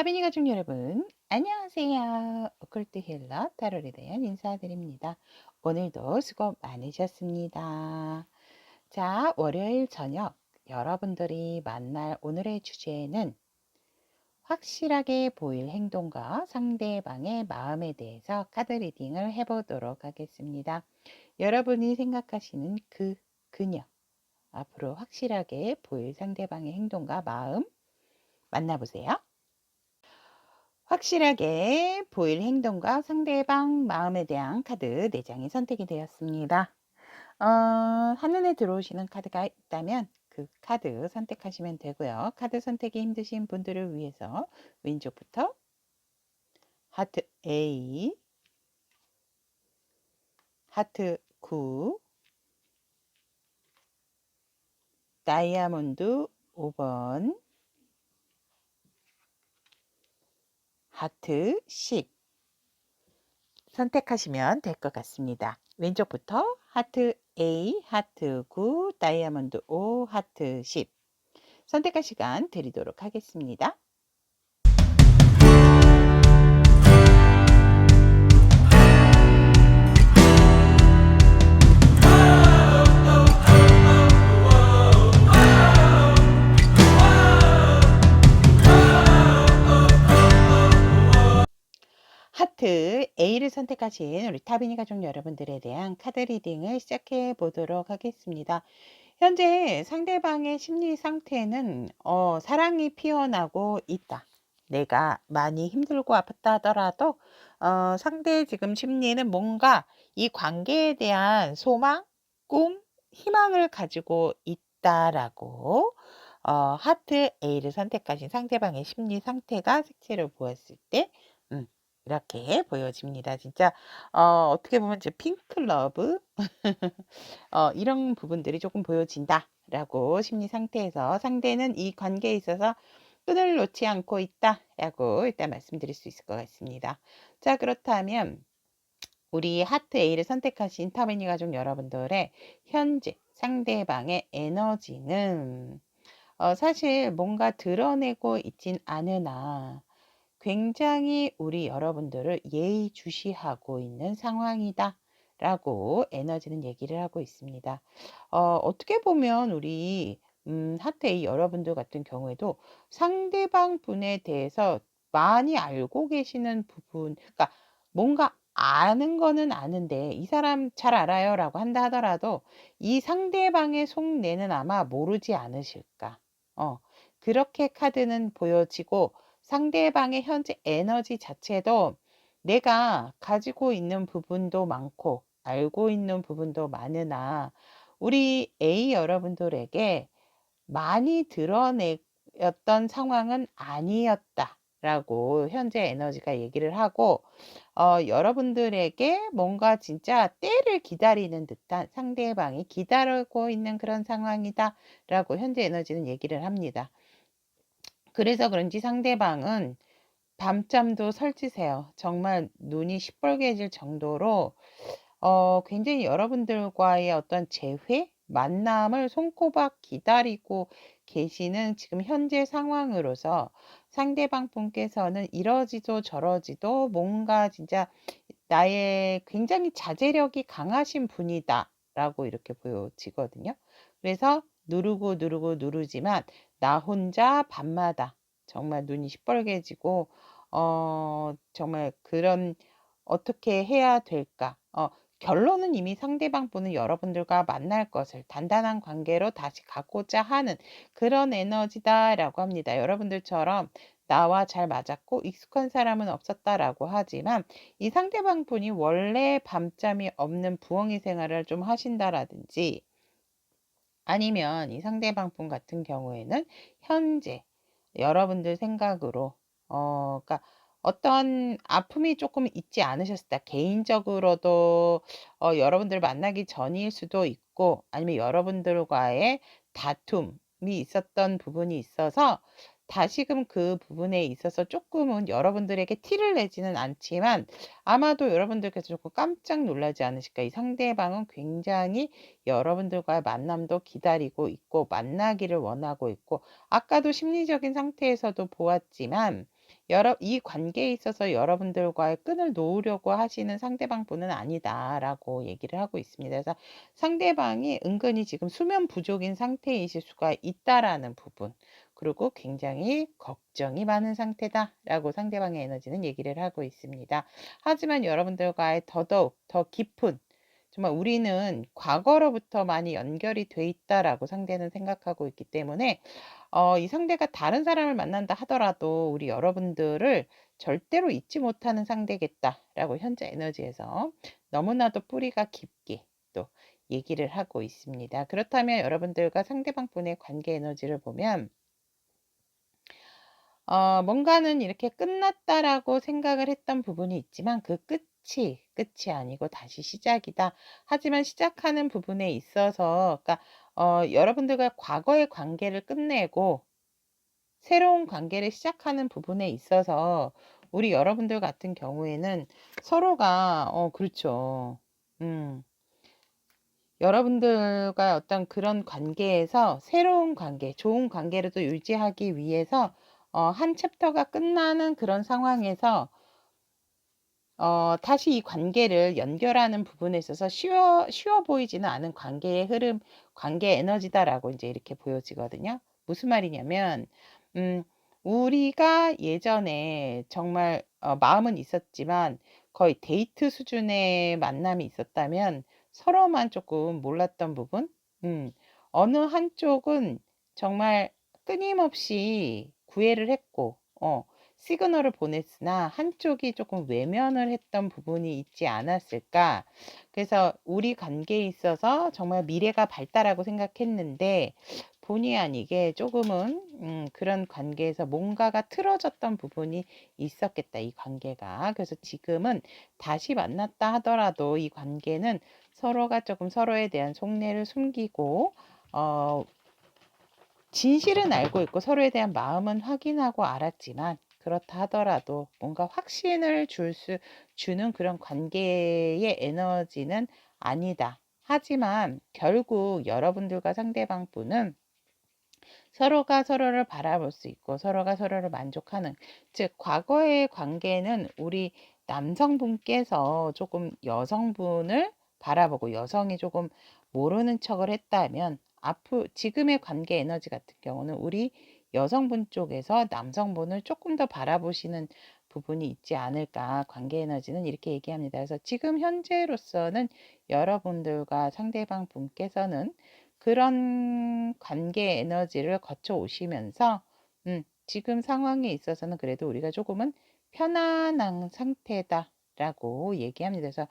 타비니 가족 여러분, 안녕하세요. 오컬트 힐러 타로에 대한 인사드립니다. 오늘도 수고 많으셨습니다. 자, 월요일 저녁 여러분들이 만날 오늘의 주제는 확실하게 보일 행동과 상대방의 마음에 대해서 카드 리딩을 해보도록 하겠습니다. 여러분이 생각하시는 그녀, 앞으로 확실하게 보일 상대방의 행동과 마음 만나보세요. 확실하게 보일 행동과 상대방 마음에 대한 카드 4장이 선택이 되었습니다. 한눈에 들어오시는 카드가 있다면 그 카드 선택하시면 되고요. 카드 선택이 힘드신 분들을 위해서 왼쪽부터 하트 A, 하트 9, 다이아몬드 5번, 하트 10 선택하시면 될 것 같습니다. 왼쪽부터 하트 A, 하트 9, 다이아몬드 5, 하트 10 선택할 시간 드리도록 하겠습니다. 하트 A를 선택하신 우리 타비니 가족 여러분들에 대한 카드 리딩을 시작해 보도록 하겠습니다. 현재 상대방의 심리 상태는 사랑이 피어나고 있다. 내가 많이 힘들고 아팠다 하더라도 상대의 지금 심리는 뭔가 이 관계에 대한 소망, 꿈, 희망을 가지고 있다라고 하트 A를 선택하신 상대방의 심리 상태가 색채로 보았을 때 이렇게 보여집니다. 진짜 어떻게 보면 이제 핑크 러브 이런 부분들이 조금 보여진다라고 심리 상태에서 상대는 이 관계에 있어서 끈을 놓지 않고 있다라고 일단 말씀드릴 수 있을 것 같습니다. 자, 그렇다면 우리 하트 A를 선택하신 타미니 가족 여러분들의 현재 상대방의 에너지는 사실 뭔가 드러내고 있진 않으나 굉장히 우리 여러분들을 예의주시하고 있는 상황이다 라고 에너지는 얘기를 하고 있습니다. 어떻게 보면 우리 하트의 여러분들 같은 경우에도 상대방 분에 대해서 많이 알고 계시는 부분, 그러니까 뭔가 아는 거는 아는데 이 사람 잘 알아요 라고 한다 하더라도 이 상대방의 속내는 아마 모르지 않으실까. 그렇게 카드는 보여지고 상대방의 현재 에너지 자체도 내가 가지고 있는 부분도 많고 알고 있는 부분도 많으나 우리 A 여러분들에게 많이 드러냈던 상황은 아니었다라고 현재 에너지가 얘기를 하고 여러분들에게 뭔가 진짜 때를 기다리는 듯한 상대방이 기다리고 있는 그런 상황이다라고 현재 에너지는 얘기를 합니다. 그래서 그런지 상대방은 밤잠도 설치세요. 정말 눈이 시뻘개질 정도로 굉장히 여러분들과의 어떤 재회, 만남을 손꼽아 기다리고 계시는 지금 현재 상황으로서 상대방 분께서는 이러지도 저러지도 뭔가 진짜 나의 굉장히 자제력이 강하신 분이다라고 이렇게 보여지거든요. 그래서 누르고 누르고 누르지만 나 혼자 밤마다 정말 눈이 시뻘개지고 정말 그런 어떻게 해야 될까? 결론은 이미 상대방 분은 여러분들과 만날 것을 단단한 관계로 다시 갖고자 하는 그런 에너지다라고 합니다. 여러분들처럼 나와 잘 맞았고 익숙한 사람은 없었다라고 하지만 이 상대방 분이 원래 밤잠이 없는 부엉이 생활을 좀 하신다라든지 아니면 이 상대방 분 같은 경우에는 현재 여러분들 생각으로 그러니까 어떤 아픔이 조금 있지 않으셨을까? 개인적으로도 여러분들 만나기 전일 수도 있고 아니면 여러분들과의 다툼이 있었던 부분이 있어서 다시금 그 부분에 있어서 조금은 여러분들에게 티를 내지는 않지만 아마도 여러분들께서 조금 깜짝 놀라지 않으실까? 이 상대방은 굉장히 여러분들과의 만남도 기다리고 있고 만나기를 원하고 있고 아까도 심리적인 상태에서도 보았지만 이 관계에 있어서 여러분들과의 끈을 놓으려고 하시는 상대방 분은 아니다라고 얘기를 하고 있습니다. 그래서 상대방이 은근히 지금 수면 부족인 상태이실 수가 있다라는 부분, 그리고 굉장히 걱정이 많은 상태다라고 상대방의 에너지는 얘기를 하고 있습니다. 하지만 여러분들과의 더더욱 더 깊은, 정말 우리는 과거로부터 많이 연결이 돼 있다라고 상대는 생각하고 있기 때문에 이 상대가 다른 사람을 만난다 하더라도 우리 여러분들을 절대로 잊지 못하는 상대겠다라고 현재 에너지에서 너무나도 뿌리가 깊게 또 얘기를 하고 있습니다. 그렇다면 여러분들과 상대방 분의 관계 에너지를 보면 뭔가는 이렇게 끝났다라고 생각을 했던 부분이 있지만 그 끝이 아니고 다시 시작이다. 하지만 시작하는 부분에 있어서, 그러니까 여러분들과 과거의 관계를 끝내고 새로운 관계를 시작하는 부분에 있어서 우리 여러분들 같은 경우에는 서로가 그렇죠. 여러분들과 어떤 그런 관계에서 새로운 관계, 좋은 관계를 또 유지하기 위해서 한 챕터가 끝나는 그런 상황에서 다시 이 관계를 연결하는 부분에 있어서 쉬워 보이지는 않은 관계의 흐름, 관계 에너지다라고 이제 이렇게 보여지거든요. 무슨 말이냐면, 음, 우리가 예전에 정말 마음은 있었지만 거의 데이트 수준의 만남이 있었다면 서로만 조금 몰랐던 부분, 음, 어느 한쪽은 정말 끊임없이 구애를 했고, 시그널을 보냈으나 한쪽이 조금 외면을 했던 부분이 있지 않았을까. 그래서 우리 관계에 있어서 정말 미래가 밝다라고 생각했는데 본의 아니게 조금은 그런 관계에서 뭔가가 틀어졌던 부분이 있었겠다, 이 관계가. 그래서 지금은 다시 만났다 하더라도 이 관계는 서로가 조금 서로에 대한 속내를 숨기고 진실은 알고 있고 서로에 대한 마음은 확인하고 알았지만 그렇다 하더라도 뭔가 확신을 주는 그런 관계의 에너지는 아니다. 하지만 결국 여러분들과 상대방 분은 서로가 서로를 바라볼 수 있고 서로가 서로를 만족하는, 즉 과거의 관계는 우리 남성분께서 조금 여성분을 바라보고 여성이 조금 모르는 척을 했다면 지금의 관계 에너지 같은 경우는 우리 여성분 쪽에서 남성분을 조금 더 바라보시는 부분이 있지 않을까. 관계 에너지는 이렇게 얘기합니다. 그래서 지금 현재로서는 여러분들과 상대방 분께서는 그런 관계 에너지를 거쳐 오시면서 지금 상황에 있어서는 그래도 우리가 조금은 편안한 상태다라고 얘기합니다. 그래서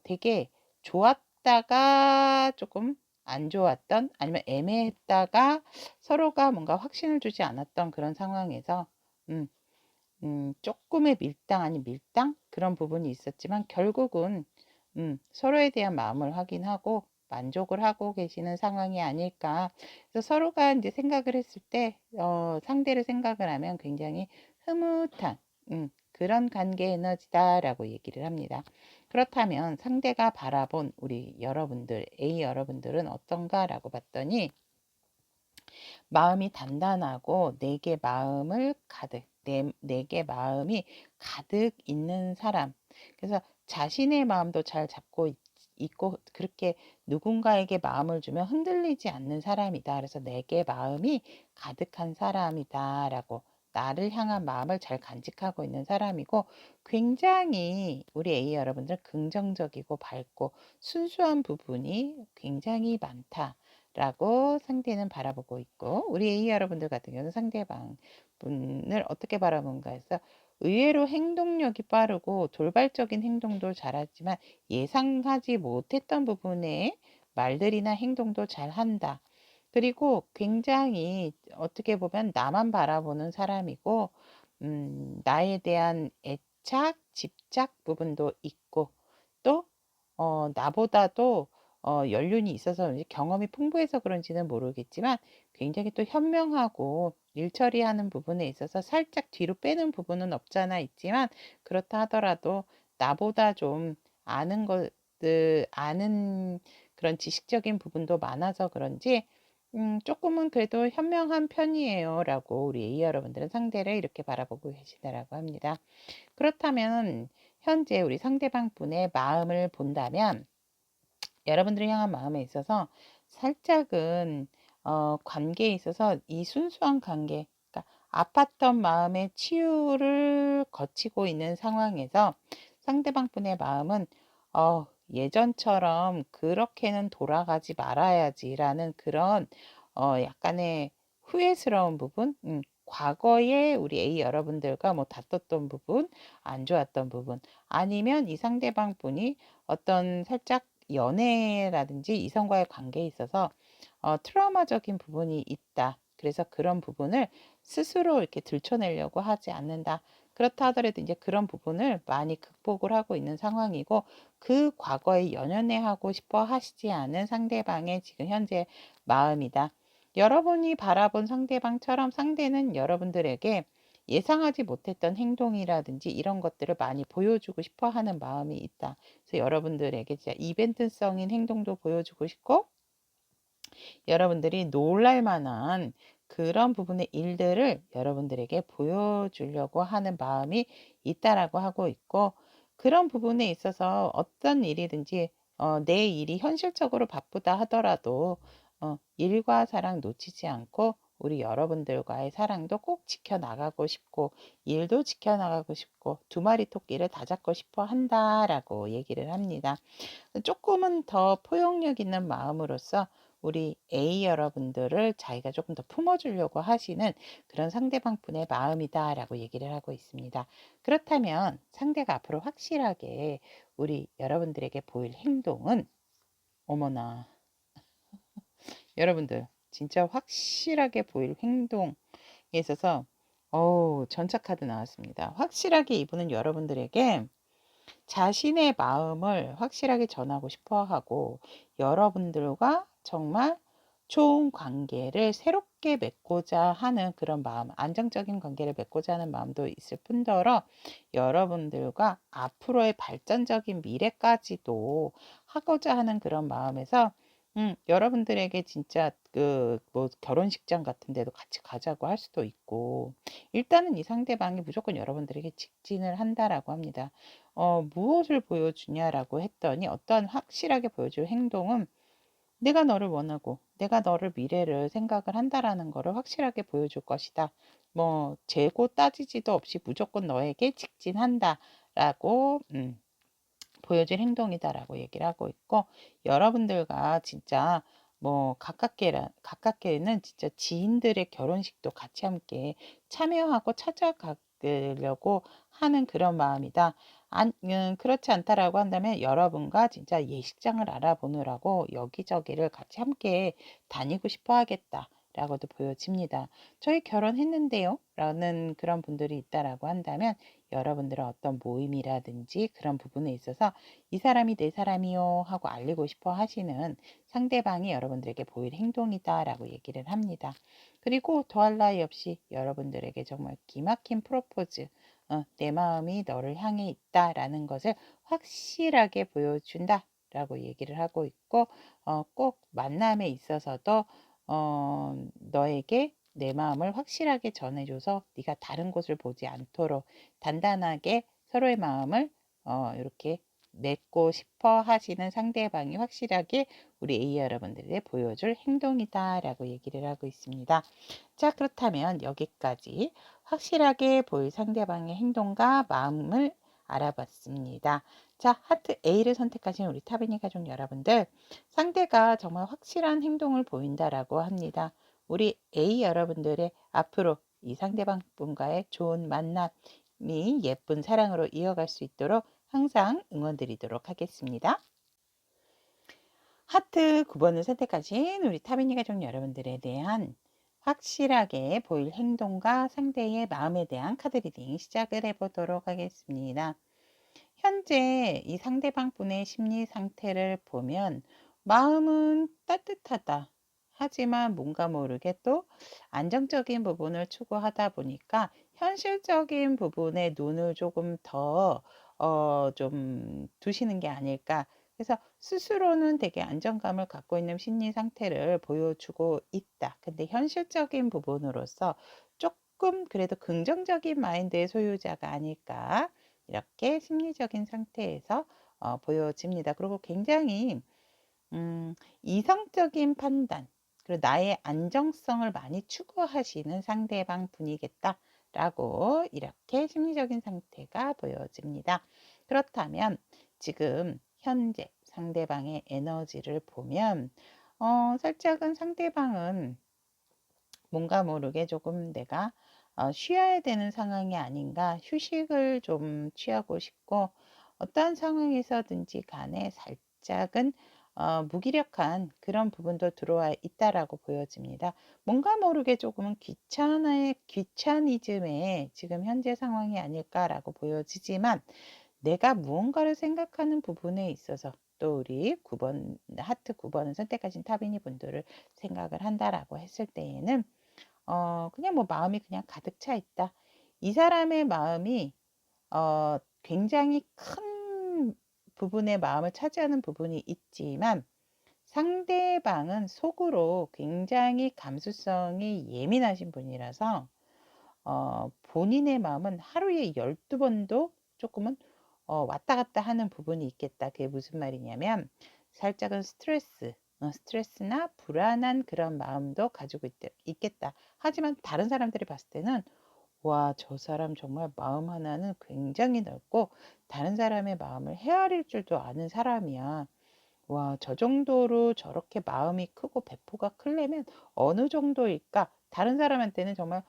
되게 좋았다가 조금 안 좋았던, 아니면 애매했다가 서로가 뭔가 확신을 주지 않았던 그런 상황에서 조금의 밀당 아닌 밀당 그런 부분이 있었지만 결국은 서로에 대한 마음을 확인하고 만족을 하고 계시는 상황이 아닐까. 그래서 서로가 이제 생각을 했을 때 상대를 생각을 하면 굉장히 흐뭇한 그런 관계 에너지다라고 얘기를 합니다. 그렇다면 상대가 바라본 우리 여러분들, A 여러분들은 어떤가라고 봤더니 마음이 단단하고 내게 마음을 가득, 내게 마음이 가득 있는 사람. 그래서 자신의 마음도 잘 잡고 있고 그렇게 누군가에게 마음을 주면 흔들리지 않는 사람이다. 그래서 내게 마음이 가득한 사람이다라고, 나를 향한 마음을 잘 간직하고 있는 사람이고 굉장히 우리 A 여러분들 긍정적이고 밝고 순수한 부분이 굉장히 많다. 라고 상대는 바라보고 있고, 우리 A 여러분들 같은 경우는 상대방 분을 어떻게 바라보는가 해서 의외로 행동력이 빠르고 돌발적인 행동도 잘하지만 예상하지 못했던 부분에 말들이나 행동도 잘한다. 그리고 굉장히 어떻게 보면 나만 바라보는 사람이고 나에 대한 애착, 집착 부분도 있고 또 나보다도 연륜이 있어서 경험이 풍부해서 그런지는 모르겠지만 굉장히 또 현명하고 일 처리하는 부분에 있어서 살짝 뒤로 빼는 부분은 없잖아 있지만 그렇다 하더라도 나보다 좀 아는 것들, 아는 그런 지식적인 부분도 많아서 그런지 "쪼끔은 그래도 현명한 편이에요."라고 우리 A 여러분들은 상대를 이렇게 바라보고 계시다라고 합니다. 그렇다면 현재 우리 상대방 분의 마음을 본다면 여러분들을 향한 마음에 있어서 살짝은 관계에 있어서 이 순수한 관계, 그러니까 아팠던 마음의 치유를 거치고 있는 상황에서 상대방 분의 마음은 예전처럼 그렇게는 돌아가지 말아야지라는 그런 약간의 후회스러운 부분, 과거에 우리 A 여러분들과 뭐 다퉜던 부분, 안 좋았던 부분, 아니면 이 상대방 분이 어떤 살짝 연애라든지 이성과의 관계에 있어서 트라우마적인 부분이 있다. 그래서 그런 부분을 스스로 이렇게 들춰내려고 하지 않는다. 그렇다 하더라도 이제 그런 부분을 많이 극복을 하고 있는 상황이고, 그 과거에 연연해하고 싶어 하시지 않은 상대방의 지금 현재 마음이다. 여러분이 바라본 상대방처럼 상대는 여러분들에게 예상하지 못했던 행동이라든지 이런 것들을 많이 보여주고 싶어 하는 마음이 있다. 그래서 여러분들에게 진짜 이벤트성인 행동도 보여주고 싶고, 여러분들이 놀랄 만한 그런 부분의 일들을 여러분들에게 보여주려고 하는 마음이 있다라고 하고 있고, 그런 부분에 있어서 어떤 일이든지 내 일이 현실적으로 바쁘다 하더라도 일과 사랑 놓치지 않고 우리 여러분들과의 사랑도 꼭 지켜나가고 싶고, 일도 지켜나가고 싶고, 두 마리 토끼를 다 잡고 싶어 한다라고 얘기를 합니다. 조금은 더 포용력 있는 마음으로서 우리 A 여러분들을 자기가 조금 더 품어주려고 하시는 그런 상대방 분의 마음이다라고 얘기를 하고 있습니다. 그렇다면 상대가 앞으로 확실하게 우리 여러분들에게 보일 행동은, 어머나, 여러분들 진짜 확실하게 보일 행동에 있어서 전차 카드 나왔습니다. 확실하게 이분은 여러분들에게 자신의 마음을 확실하게 전하고 싶어 하고, 여러분들과 정말 좋은 관계를 새롭게 맺고자 하는 그런 마음, 안정적인 관계를 맺고자 하는 마음도 있을 뿐더러 여러분들과 앞으로의 발전적인 미래까지도 하고자 하는 그런 마음에서 여러분들에게 진짜 그 뭐 결혼식장 같은 데도 같이 가자고 할 수도 있고, 일단은 이 상대방이 무조건 여러분들에게 직진을 한다라고 합니다. 무엇을 보여주냐라고 했더니, 어떠한 확실하게 보여줄 행동은 내가 너를 원하고 내가 너를 미래를 생각을 한다라는 거를 확실하게 보여줄 것이다. 뭐 재고 따지지도 없이 무조건 너에게 직진한다라고 보여줄 행동이다라고 얘기를 하고 있고, 여러분들과 진짜 뭐 가깝게는 진짜 지인들의 결혼식도 같이 함께 참여하고 찾아가려고 하는 그런 마음이다. 그렇지 않다라고 한다면 여러분과 진짜 예식장을 알아보느라고 여기저기를 같이 함께 다니고 싶어 하겠다. 라고도 보여집니다. 저희 결혼했는데요? 라는 그런 분들이 있다라고 한다면, 여러분들은 어떤 모임이라든지 그런 부분에 있어서 이 사람이 내 사람이요 하고 알리고 싶어 하시는 상대방이 여러분들에게 보일 행동이다라고 얘기를 합니다. 그리고 더할 나위 없이 여러분들에게 정말 기막힌 프로포즈, 내 마음이 너를 향해 있다라는 것을 확실하게 보여준다 라고 얘기를 하고 있고, 꼭 만남에 있어서도 너에게 내 마음을 확실하게 전해줘서 네가 다른 곳을 보지 않도록 단단하게 서로의 마음을 이렇게 맺고 싶어 하시는 상대방이 확실하게 우리 A 여러분들에게 보여줄 행동이다라고 얘기를 하고 있습니다. 자, 그렇다면 여기까지 확실하게 보일 상대방의 행동과 마음을 알아봤습니다. 자, 하트 A를 선택하신 우리 타비니 가족 여러분들, 상대가 정말 확실한 행동을 보인다라고 합니다. 우리 A 여러분들의 앞으로 이 상대방 분과의 좋은 만남이 예쁜 사랑으로 이어갈 수 있도록 항상 응원드리도록 하겠습니다. 하트 9번을 선택하신 우리 타비니 가족 여러분들에 대한 확실하게 보일 행동과 상대의 마음에 대한 카드 리딩 시작을 해보도록 하겠습니다. 현재 이 상대방 분의 심리 상태를 보면 마음은 따뜻하다. 하지만 뭔가 모르게 또 안정적인 부분을 추구하다 보니까 현실적인 부분에 눈을 조금 더 좀 두시는 게 아닐까. 그래서 스스로는 되게 안정감을 갖고 있는 심리 상태를 보여주고 있다. 근데 현실적인 부분으로서 조금 그래도 긍정적인 마인드의 소유자가 아닐까. 이렇게 심리적인 상태에서 보여집니다. 그리고 굉장히 이성적인 판단, 그리고 나의 안정성을 많이 추구하시는 상대방 분이겠다라고 이렇게 심리적인 상태가 보여집니다. 그렇다면 지금 현재 상대방의 에너지를 보면 살짝은 상대방은 뭔가 모르게 조금 내가 쉬어야 되는 상황이 아닌가, 휴식을 좀 취하고 싶고 어떠한 상황에서든지 간에 살짝은 무기력한 그런 부분도 들어와 있다라고 보여집니다. 뭔가 모르게 조금은 귀차니즘의 지금 현재 상황이 아닐까라고 보여지지만 내가 무언가를 생각하는 부분에 있어서 또 우리 9번 하트 9번을 선택하신 타비니 분들을 생각을 한다라고 했을 때에는 그냥 뭐 마음이 그냥 가득 차 있다. 이 사람의 마음이 굉장히 큰 부분의 마음을 차지하는 부분이 있지만 상대방은 속으로 굉장히 감수성이 예민하신 분이라서 본인의 마음은 하루에 12번도 조금은 왔다 갔다 하는 부분이 있겠다. 그게 무슨 말이냐면 살짝은 스트레스나 불안한 그런 마음도 가지고 있겠다. 하지만 다른 사람들이 봤을 때는 와, 저 사람 정말 마음 하나는 굉장히 넓고 다른 사람의 마음을 헤아릴 줄도 아는 사람이야. 와, 저 정도로 저렇게 마음이 크고 배포가 크려면 어느 정도일까? 다른 사람한테는 정말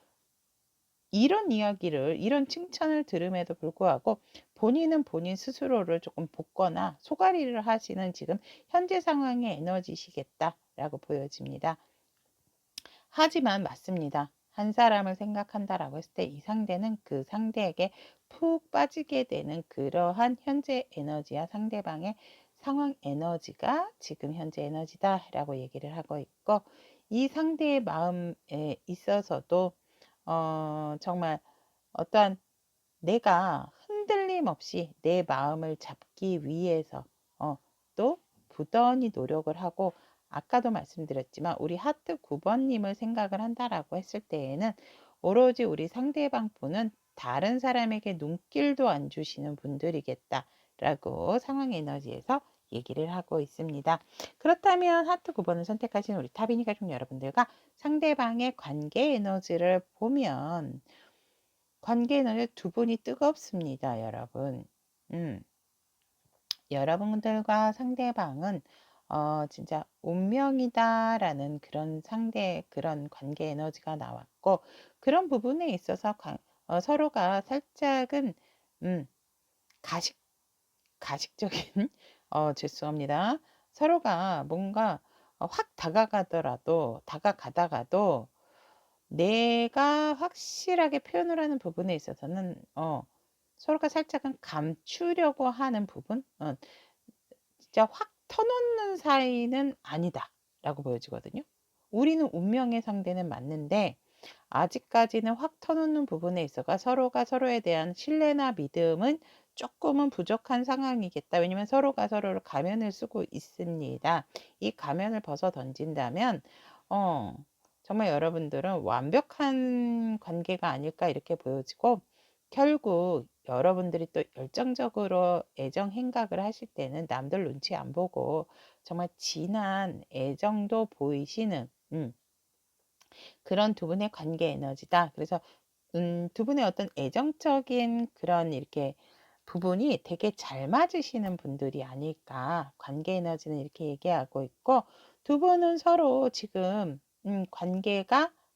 이런 이야기를, 이런 칭찬을 들음에도 불구하고 본인은 본인 스스로를 조금 볶거나 소가리를 하시는 지금 현재 상황의 에너지시겠다라고 보여집니다. 하지만 맞습니다. 한 사람을 생각한다라고 했을 때 이 상대는 그 상대에게 푹 빠지게 되는 그러한 현재 에너지와 상대방의 상황 에너지가 지금 현재 에너지다라고 얘기를 하고 있고 이 상대의 마음에 있어서도 정말 어떠한 내가 흔들림 없이 내 마음을 잡기 위해서 또 부단히 노력을 하고 아까도 말씀드렸지만 우리 하트 9번님을 생각을 한다라고 했을 때에는 오로지 우리 상대방 분은 다른 사람에게 눈길도 안 주시는 분들이겠다라고 상황 에너지에서 얘기를 하고 있습니다. 그렇다면 하트 9번을 선택하신 우리 타비니 가족 여러분들과 상대방의 관계 에너지를 보면 관계 에너지 두 분이 뜨겁습니다, 여러분. 여러분들과 상대방은 진짜 운명이다라는 그런 관계 에너지가 나왔고 그런 부분에 있어서 서로가 살짝은 가식 가식적인 죄송합니다. 서로가 뭔가 확 다가가다가도 내가 확실하게 표현을 하는 부분에 있어서는 서로가 살짝은 감추려고 하는 부분, 진짜 확 터놓는 사이는 아니다라고 보여지거든요. 우리는 운명의 상대는 맞는데 아직까지는 확 터놓는 부분에 있어가 서로가 서로에 대한 신뢰나 믿음은 조금은 부족한 상황이겠다. 왜냐면 서로가 서로를 가면을 쓰고 있습니다. 이 가면을 벗어 던진다면 정말 여러분들은 완벽한 관계가 아닐까 이렇게 보여지고 결국 여러분들이 또 열정적으로 애정 행각을 하실 때는 남들 눈치 안 보고 정말 진한 애정도 보이시는 그런 두 분의 관계 에너지다. 그래서 두 분의 어떤 애정적인 그런 이렇게 부분이 되게 잘 맞으시는 분들이 아닐까. 관계 에너지는 이렇게 얘기하고 있고 두 분은 서로 지금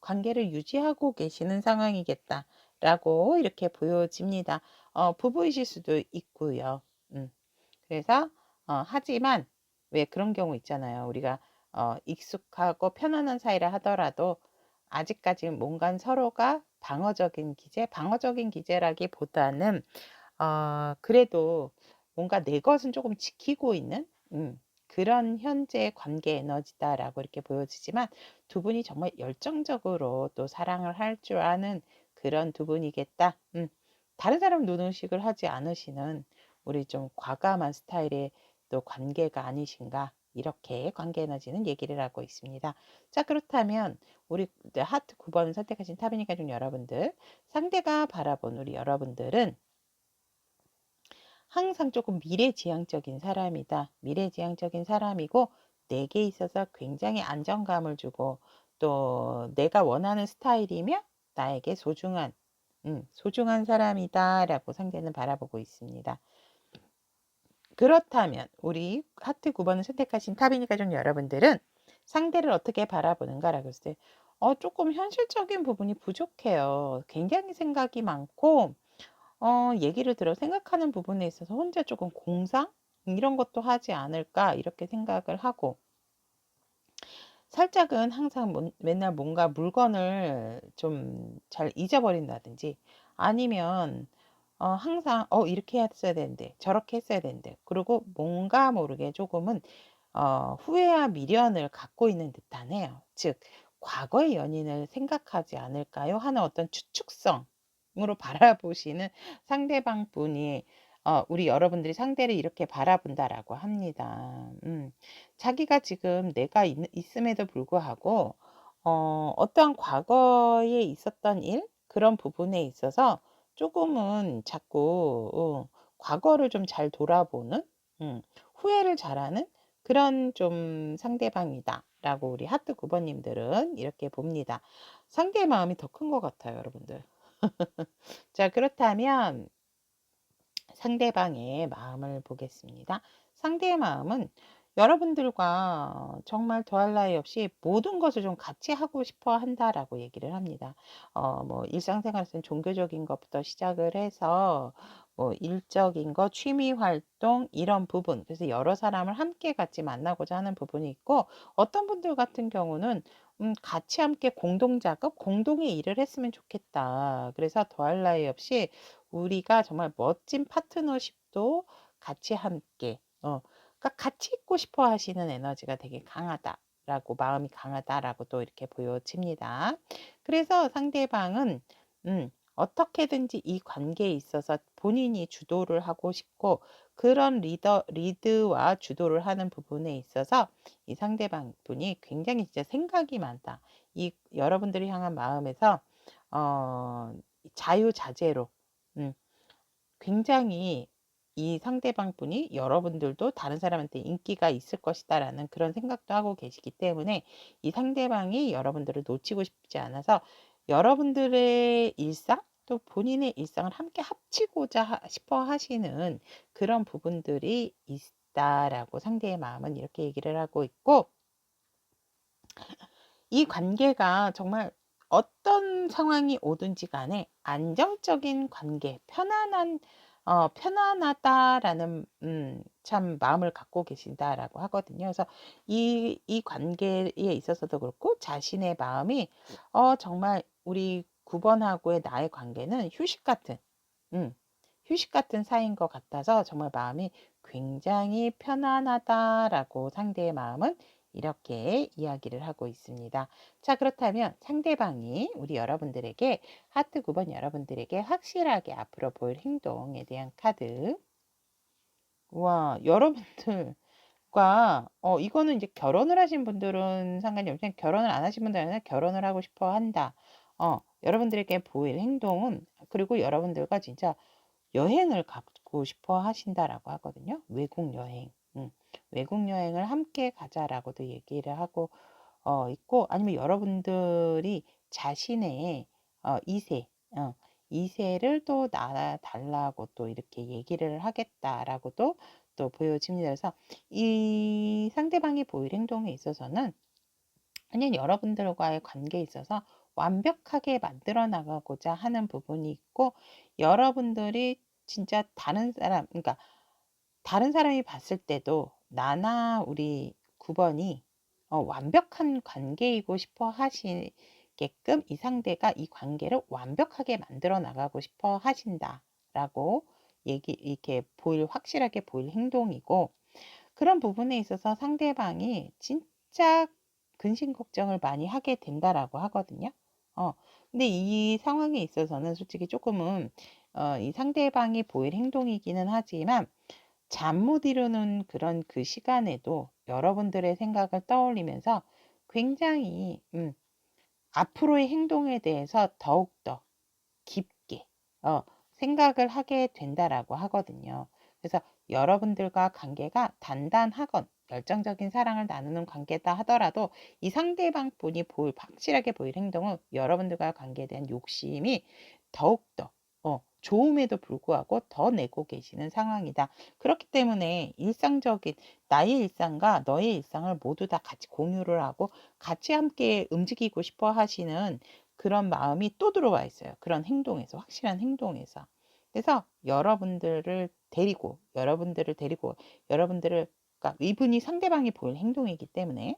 관계를 유지하고 계시는 상황이겠다라고 이렇게 보여집니다. 부부이실 수도 있고요. 그래서 하지만 왜 그런 경우 있잖아요. 우리가 익숙하고 편안한 사이라 하더라도 아직까지 뭔가 서로가 방어적인 기제라기보다는 그래도 뭔가 내 것은 조금 지키고 있는 그런 현재 관계 에너지다라고 이렇게 보여지지만 두 분이 정말 열정적으로 또 사랑을 할 줄 아는 그런 두 분이겠다. 다른 사람 눈의식을 하지 않으시는 우리 좀 과감한 스타일의 또 관계가 아니신가 이렇게 관계 에너지는 얘기를 하고 있습니다. 자, 그렇다면 우리 하트 9번을 선택하신 타비니 가족 여러분들, 상대가 바라본 우리 여러분들은 항상 조금 미래지향적인 사람이다. 미래지향적인 사람이고 내게 있어서 굉장히 안정감을 주고 또 내가 원하는 스타일이며 나에게 소중한 사람이다라고 상대는 바라보고 있습니다. 그렇다면 우리 하트 9번을 선택하신 타비니 가족 여러분들은 상대를 어떻게 바라보는가라고 했을 때 조금 현실적인 부분이 부족해요. 굉장히 생각이 많고 얘기를 들어 생각하는 부분에 있어서 혼자 조금 공상 이런 것도 하지 않을까 이렇게 생각을 하고, 살짝은 항상 맨날 뭔가 물건을 좀 잘 잊어버린다든지 아니면 항상 이렇게 했어야 되는데 저렇게 했어야 되는데, 그리고 뭔가 모르게 조금은 후회와 미련을 갖고 있는 듯하네요. 즉 과거의 연인을 생각하지 않을까요 하는 어떤 추측성으로 바라보시는 상대방 분이 우리 여러분들이 상대를 이렇게 바라본다라고 합니다. 자기가 지금 내가 있음에도 불구하고 어떠한 과거에 있었던 일 그런 부분에 있어서 조금은 자꾸 과거를 좀 잘 돌아보는, 후회를 잘하는 그런 좀 상대방이다라고 우리 하트 9번 님들은 이렇게 봅니다. 상대의 마음이 더 큰 것 같아요, 여러분들. 자, 그렇다면 상대방의 마음을 보겠습니다. 상대의 마음은 여러분들과 정말 더할 나위 없이 모든 것을 좀 같이 하고 싶어 한다라고 얘기를 합니다. 뭐 일상생활에서는 종교적인 것부터 시작을 해서 뭐 일적인 것, 취미 활동 이런 부분, 그래서 여러 사람을 함께 같이 만나고자 하는 부분이 있고, 어떤 분들 같은 경우는 같이 함께 공동 작업, 공동의 일을 했으면 좋겠다. 그래서 더할 나위 없이 우리가 정말 멋진 파트너십도 같이 함께 그러니까 같이 있고 싶어 하시는 에너지가 되게 강하다라고, 마음이 강하다라고 또 이렇게 보여집니다. 그래서 상대방은 어떻게든지 이 관계에 있어서 본인이 주도를 하고 싶고, 그런 리드와 주도를 하는 부분에 있어서 이 상대방 분이 굉장히 진짜 생각이 많다. 이 여러분들이 향한 마음에서 자유자재로 음, 굉장히 이 상대방 분이 여러분들도 다른 사람한테 인기가 있을 것이다라는 그런 생각도 하고 계시기 때문에 이 상대방이 여러분들을 놓치고 싶지 않아서 여러분들의 일상 또 본인의 일상을 함께 합치고자 싶어 하시는 그런 부분들이 있다라고 상대의 마음은 이렇게 얘기를 하고 있고, 이 관계가 정말 어떤 상황이 오든지 간에 안정적인 관계, 편안하다라는 참 마음을 갖고 계신다라고 하거든요. 그래서 이 관계에 있어서도 그렇고 자신의 마음이 정말 우리 9번하고의 나의 관계는 음, 휴식 같은 사이인 것 같아서 정말 마음이 굉장히 편안하다라고 상대의 마음은 이렇게 이야기를 하고 있습니다. 자, 그렇다면 상대방이 우리 여러분들에게 하트 9번 여러분들에게 확실하게 앞으로 보일 행동에 대한 카드. 와, 여러분들과 이거는 이제 결혼을 하신 분들은 상관이 없지만 결혼을 안 하신 분들은 결혼을 하고 싶어 한다. 여러분들에게 보일 행동은, 그리고 여러분들과 진짜 여행을 가고 싶어 하신다라고 하거든요. 외국 여행. 외국 여행을 함께 가자라고도 얘기를 하고 있고, 아니면 여러분들이 자신의 2세, 2세를 또 달라고 또 이렇게 얘기를 하겠다라고도 또 보여집니다. 그래서 이 상대방이 보일 행동에 있어서는 아니 여러분들과의 관계에 있어서 완벽하게 만들어 나가고자 하는 부분이 있고, 여러분들이 진짜 그러니까 다른 사람이 봤을 때도 나나 우리 9번이 완벽한 관계이고 싶어 하시게끔 이 상대가 이 관계를 완벽하게 만들어 나가고 싶어 하신다라고 이렇게 확실하게 보일 행동이고, 그런 부분에 있어서 상대방이 진짜 근심 걱정을 많이 하게 된다라고 하거든요. 근데 이 상황에 있어서는 솔직히 조금은 이 상대방이 보일 행동이기는 하지만 잠 못 이루는 그런 그 시간에도 여러분들의 생각을 떠올리면서 굉장히 앞으로의 행동에 대해서 더욱더 깊게 생각을 하게 된다라고 하거든요. 그래서 여러분들과 관계가 단단하건 열정적인 사랑을 나누는 관계다 하더라도 이 상대방 분이 확실하게 보일 행동은 여러분들과 관계에 대한 욕심이 더욱더 좋음에도 불구하고 더 내고 계시는 상황이다. 그렇기 때문에 나의 일상과 너의 일상을 모두 다 같이 공유를 하고 같이 함께 움직이고 싶어 하시는 그런 마음이 또 들어와 있어요. 그런 행동에서, 확실한 행동에서. 그래서 여러분들을, 그러니까 이분이 상대방이 보일 행동이기 때문에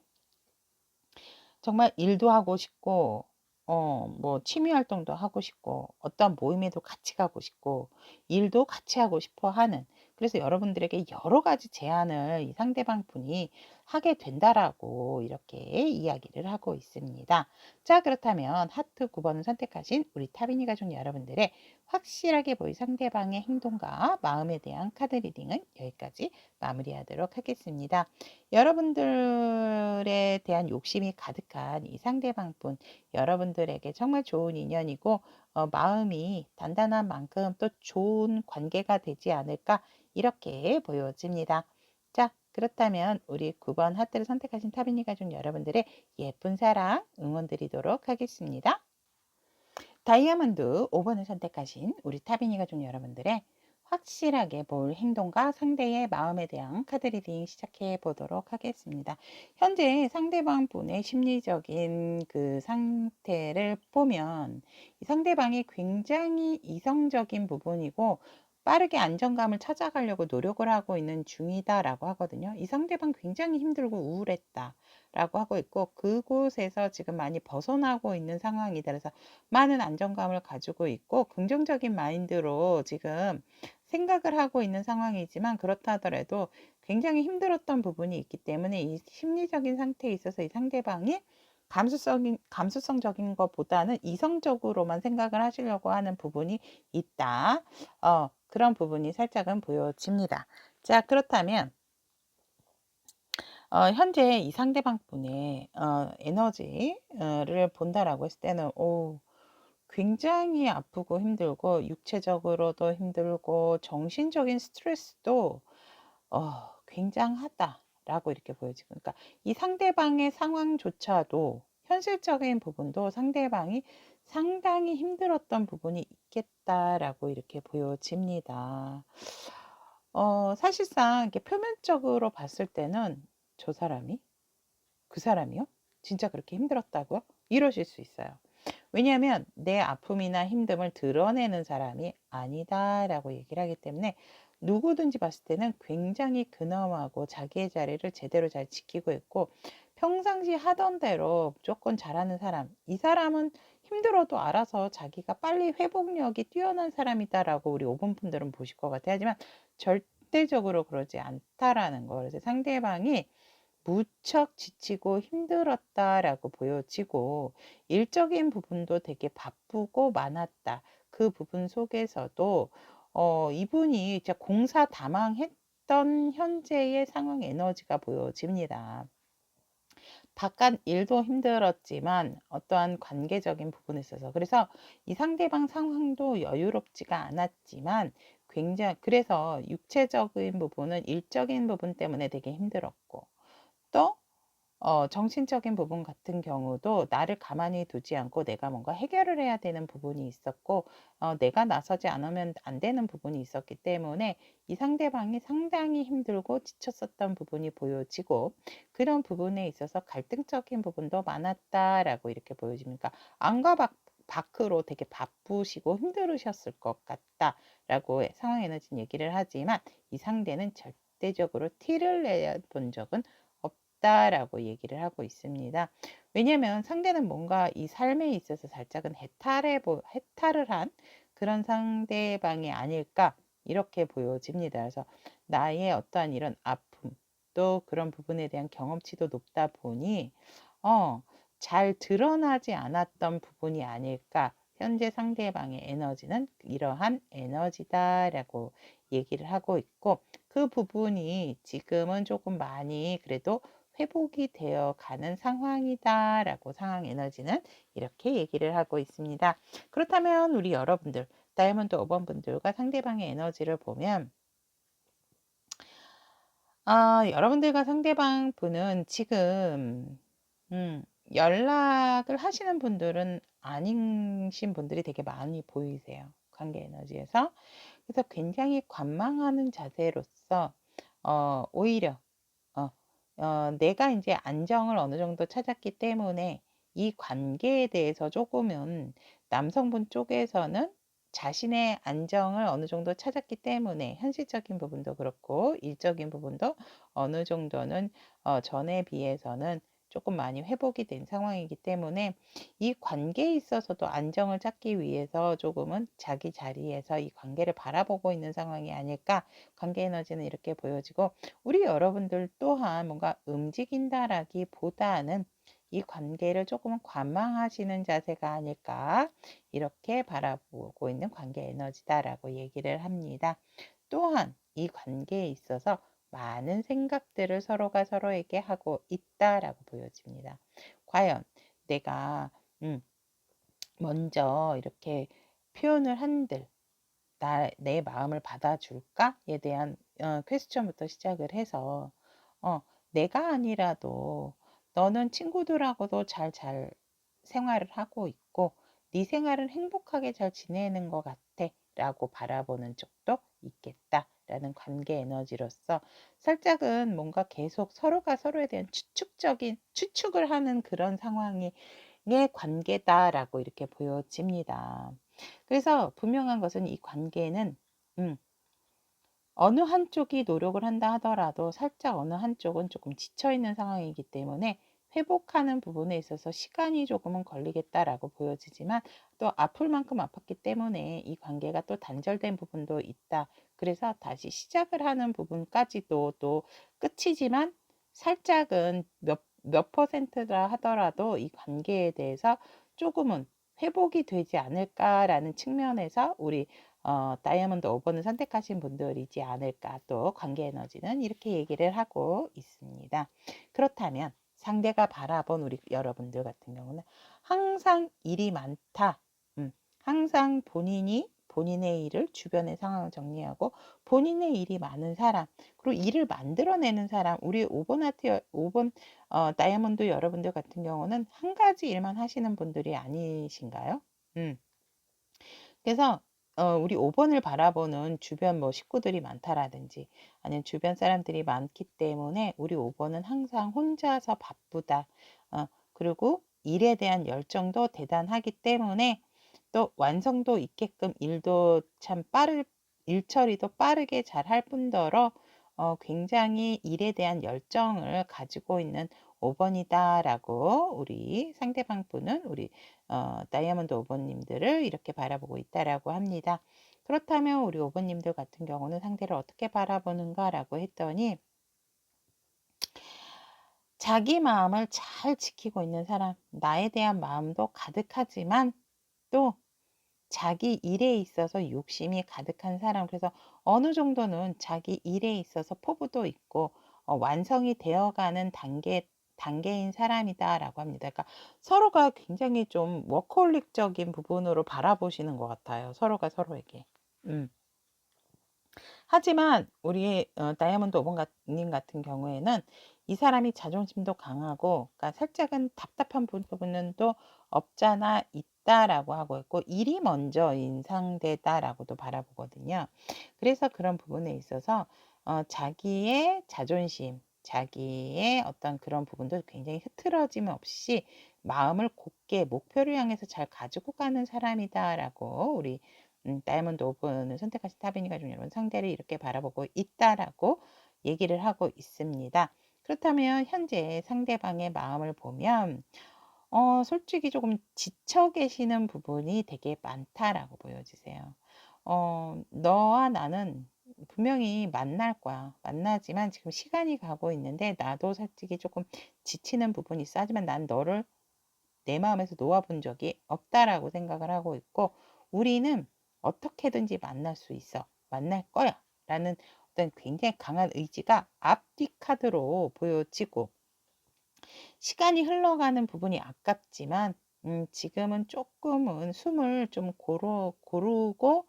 정말 일도 하고 싶고, 뭐 취미 활동도 하고 싶고, 어떤 모임에도 같이 가고 싶고, 일도 같이 하고 싶어 하는, 그래서 여러분들에게 여러 가지 제안을 이 상대방 분이 하게 된다라고 이렇게 이야기를 하고 있습니다. 자, 그렇다면 하트 9번을 선택하신 우리 타비니 가족 여러분들의 확실하게 보인 상대방의 행동과 마음에 대한 카드 리딩은 여기까지 마무리하도록 하겠습니다. 여러분들에 대한 욕심이 가득한 이 상대방분, 여러분들에게 정말 좋은 인연이고 마음이 단단한 만큼 또 좋은 관계가 되지 않을까 이렇게 보여집니다. 자, 그렇다면 우리 9번 하트를 선택하신 타비니 가족 여러분들의 예쁜 사랑 응원드리도록 하겠습니다. 다이아몬드 5번을 선택하신 우리 타비니 가족 여러분들의 확실하게 볼 행동과 상대의 마음에 대한 카드 리딩 시작해 보도록 하겠습니다. 현재 상대방 분의 심리적인 그 상태를 보면 이 상대방이 굉장히 이성적인 부분이고 빠르게 안정감을 찾아가려고 노력을 하고 있는 중이다라고 하거든요. 이 상대방 굉장히 힘들고 우울했다 라고 하고 있고 그곳에서 지금 많이 벗어나고 있는 상황이다. 그래서 많은 안정감을 가지고 있고 긍정적인 마인드로 지금 생각을 하고 있는 상황이지만 그렇다 하더라도 굉장히 힘들었던 부분이 있기 때문에 이 심리적인 상태에 있어서 이 상대방이 감수성적인 것보다는 이성적으로만 생각을 하시려고 하는 부분이 있다. 그런 부분이 살짝은 보여집니다. 자, 그렇다면 현재 이 상대방 분의 에너지를 본다라고 했을 때는 굉장히 아프고 힘들고 육체적으로도 힘들고 정신적인 스트레스도 굉장하다라고 이렇게 보여지고 그러니까 이 상대방의 상황조차도 현실적인 부분도 상대방이 상당히 힘들었던 부분이 있겠다라고 이렇게 보여집니다. 사실상 이렇게 표면적으로 봤을 때는 저 사람이? 그 사람이요? 진짜 그렇게 힘들었다고요? 이러실 수 있어요. 왜냐하면 내 아픔이나 힘듦을 드러내는 사람이 아니다라고 얘기를 하기 때문에 누구든지 봤을 때는 굉장히 근엄하고 자기의 자리를 제대로 잘 지키고 있고 평상시 하던 대로 무조건 잘하는 사람, 이 사람은 힘들어도 알아서 자기가 빨리 회복력이 뛰어난 사람이다라고 우리 5번 분들은 보실 것 같아요. 하지만 절대적으로 그러지 않다라는 거. 그래서 상대방이 무척 지치고 힘들었다라고 보여지고 일적인 부분도 되게 바쁘고 많았다. 그 부분 속에서도 이분이 진짜 공사다망했던 현재의 상황 에너지가 보여집니다. 바깥 일도 힘들었지만 어떠한 관계적인 부분에 있어서 그래서 이 상대방 상황도 여유롭지가 않았지만 그래서 육체적인 부분은 일적인 부분 때문에 되게 힘들었고 또 정신적인 부분 같은 경우도 나를 가만히 두지 않고 내가 뭔가 해결을 해야 되는 부분이 있었고 내가 나서지 않으면 안 되는 부분이 있었기 때문에 이 상대방이 상당히 힘들고 지쳤었던 부분이 보여지고 그런 부분에 있어서 갈등적인 부분도 많았다라고 이렇게 보여집니다. 안과 밖으로 되게 바쁘시고 힘들으셨을 것 같다라고 상황 에너지는 얘기를 하지만 이 상대는 절대적으로 티를 내본 적은 없다라고 얘기를 하고 있습니다. 왜냐하면 상대는 뭔가 이 삶에 있어서 살짝은 해탈을 한 그런 상대방이 아닐까 이렇게 보여집니다. 그래서 나의 어떠한 이런 아픔 또 그런 부분에 대한 경험치도 높다 보니 잘 드러나지 않았던 부분이 아닐까 현재 상대방의 에너지는 이러한 에너지다라고 얘기를 하고 있고, 그 부분이 지금은 조금 많이 그래도 회복이 되어 가는 상황이다라고 상황 에너지는 이렇게 얘기를 하고 있습니다. 그렇다면 우리 여러분들, 다이아몬드 5번 분들과 상대방의 에너지를 보면, 여러분들과 상대방 분은 지금 연락을 하시는 분들은 아니신 분들이 되게 많이 보이세요. 관계 에너지에서. 그래서 굉장히 관망하는 자세로서 오히려 내가 이제 안정을 어느 정도 찾았기 때문에 이 관계에 대해서 조금은 남성분 쪽에서는 자신의 안정을 어느 정도 찾았기 때문에 현실적인 부분도 그렇고 일적인 부분도 어느 정도는 전에 비해서는 조금 많이 회복이 된 상황이기 때문에 이 관계에 있어서도 안정을 찾기 위해서 조금은 자기 자리에서 이 관계를 바라보고 있는 상황이 아닐까. 관계 에너지는 이렇게 보여지고, 우리 여러분들 또한 뭔가 움직인다라기보다는 이 관계를 조금 관망하시는 자세가 아닐까, 이렇게 바라보고 있는 관계 에너지다라고 얘기를 합니다. 또한 이 관계에 있어서 많은 생각들을 서로가 서로에게 하고 있다라고 보여집니다. 과연 내가 먼저 이렇게 표현을 한들 내 마음을 받아줄까에 대한 퀘스천부터 시작을 해서 내가 아니라도 너는 친구들하고도 잘 생활을 하고 있고 네 생활은 행복하게 잘 지내는 것 같아 라고 바라보는 쪽도 있겠다라는 관계 에너지로서 살짝은 뭔가 계속 서로가 서로에 대한 추측을 하는 그런 상황의 관계다라고 이렇게 보여집니다. 그래서 분명한 것은 이 관계는 어느 한쪽이 노력을 한다 하더라도 살짝 어느 한쪽은 조금 지쳐있는 상황이기 때문에 회복하는 부분에 있어서 시간이 조금은 걸리겠다라고 보여지지만, 또 아플 만큼 아팠기 때문에 이 관계가 또 단절된 부분도 있다. 그래서 다시 시작을 하는 부분까지도 또 끝이지만 살짝은 몇 퍼센트라 하더라도 이 관계에 대해서 조금은 회복이 되지 않을까라는 측면에서 우리 다이아몬드 5번을 선택하신 분들이지 않을까, 또 관계 에너지는 이렇게 얘기를 하고 있습니다. 그렇다면 상대가 바라본 우리 여러분들 같은 경우는 항상 일이 많다. 항상 본인의 일을, 주변의 상황을 정리하고 본인의 일이 많은 사람, 그리고 일을 만들어내는 사람, 우리 5번 다이아몬드 여러분들 같은 경우는 한 가지 일만 하시는 분들이 아니신가요? 그래서 우리 5번을 바라보는 주변 뭐 식구들이 많다라든지 아니면 주변 사람들이 많기 때문에 우리 5번은 항상 혼자서 바쁘다. 그리고 일에 대한 열정도 대단하기 때문에 또 완성도 있게끔 일 처리도 빠르게 잘 할 뿐더러 굉장히 일에 대한 열정을 가지고 있는 5번이다라고 우리 상대방 분은 우리 다이아몬드 5번님들을 이렇게 바라보고 있다라고 합니다. 그렇다면 우리 5번님들 같은 경우는 상대를 어떻게 바라보는가라고 했더니, 자기 마음을 잘 지키고 있는 사람, 나에 대한 마음도 가득하지만 또 자기 일에 있어서 욕심이 가득한 사람, 그래서 어느 정도는 자기 일에 있어서 포부도 있고 완성이 되어가는 단계인 사람이다라고 합니다. 그러니까 서로가 굉장히 좀 워커홀릭적인 부분으로 바라보시는 것 같아요. 서로가 서로에게. 하지만 우리 다이아몬드 5번님 같은 경우에는 이 사람이 자존심도 강하고, 그러니까 살짝은 답답한 부분은 또 없잖아 있다라고 하고 있고, 일이 먼저인 상대다라고도 바라보거든요. 그래서 그런 부분에 있어서 자기의 자존심, 자기의 어떤 그런 부분도 굉장히 흐트러짐 없이 마음을 곧게 목표를 향해서 잘 가지고 가는 사람이다라고 우리 다이아몬드 5번을 선택하신 타비니 가족 여러분, 상대를 이렇게 바라보고 있다라고 얘기를 하고 있습니다. 그렇다면 현재 상대방의 마음을 보면 솔직히 조금 지쳐 계시는 부분이 되게 많다라고 보여지세요. 너와 나는 분명히 만날 거야. 만나지만 지금 시간이 가고 있는데 나도 솔직히 조금 지치는 부분이 있어. 하지만 난 너를 내 마음에서 놓아본 적이 없다라고 생각을 하고 있고, 우리는 어떻게든지 만날 수 있어. 만날 거야. 라는 어떤 굉장히 강한 의지가 앞뒤 카드로 보여지고, 시간이 흘러가는 부분이 아깝지만 지금은 조금은 숨을 좀 고르고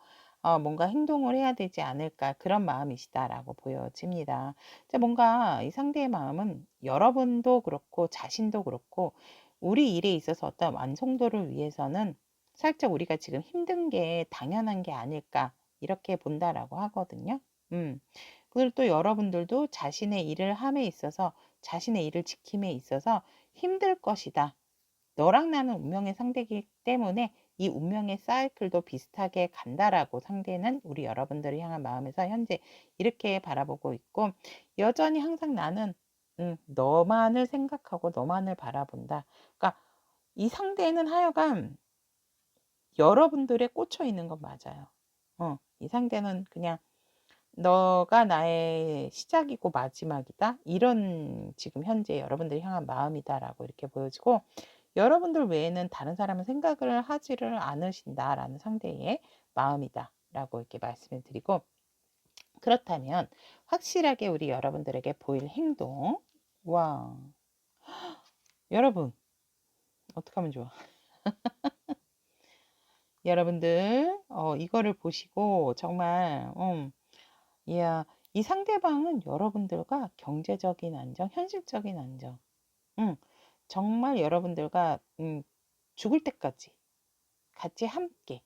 뭔가 행동을 해야 되지 않을까, 그런 마음이시다라고 보여집니다. 자, 뭔가 이 상대의 마음은 여러분도 그렇고 자신도 그렇고 우리 일에 있어서 어떤 완성도를 위해서는 살짝 우리가 지금 힘든 게 당연한 게 아닐까, 이렇게 본다라고 하거든요. 음. 그리고 또 여러분들도 자신의 일을 함에 있어서, 자신의 일을 지킴에 있어서 힘들 것이다. 너랑 나는 운명의 상대이기 때문에 이 운명의 사이클도 비슷하게 간다라고 상대는 우리 여러분들을 향한 마음에서 현재 이렇게 바라보고 있고, 여전히 항상 나는 너만을 생각하고 너만을 바라본다. 그러니까 이 상대는 하여간 여러분들에 꽂혀 있는 건 맞아요. 이 상대는 그냥 너가 나의 시작이고 마지막이다, 이런 지금 현재 여러분들이 향한 마음이다라고 이렇게 보여지고, 여러분들 외에는 다른 사람은 생각을 하지를 않으신다라는 상대의 마음이다라고 이렇게 말씀을 드리고, 그렇다면 확실하게 우리 여러분들에게 보일 행동, 와, 여러분 어떡하면 좋아. 여러분들 이거를 보시고 정말 이야, 이 상대방은 여러분들과 경제적인 안정, 현실적인 안정, 음, 정말 여러분들과 죽을 때까지 같이 함께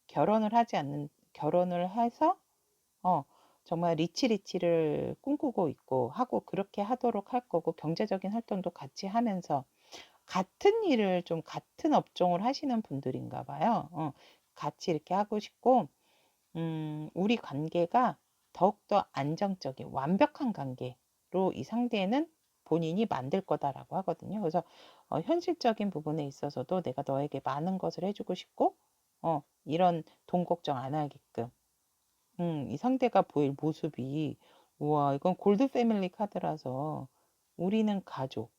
결혼을 해서 어, 정말 리치를 꿈꾸고 있고 하고, 그렇게 하도록 할 거고, 경제적인 활동도 같이 하면서 같은 일을 좀 같은 업종을 하시는 분들인가 봐요. 같이 이렇게 하고 싶고, 우리 관계가 더욱더 안정적인 완벽한 관계로 이 상대는 본인이 만들 거다라고 하거든요. 그래서 현실적인 부분에 있어서도 내가 너에게 많은 것을 해주고 싶고, 이런 돈 걱정 안 하게끔 이 상대가 보일 모습이, 우와, 이건 골드 패밀리 카드라서 우리는 가족,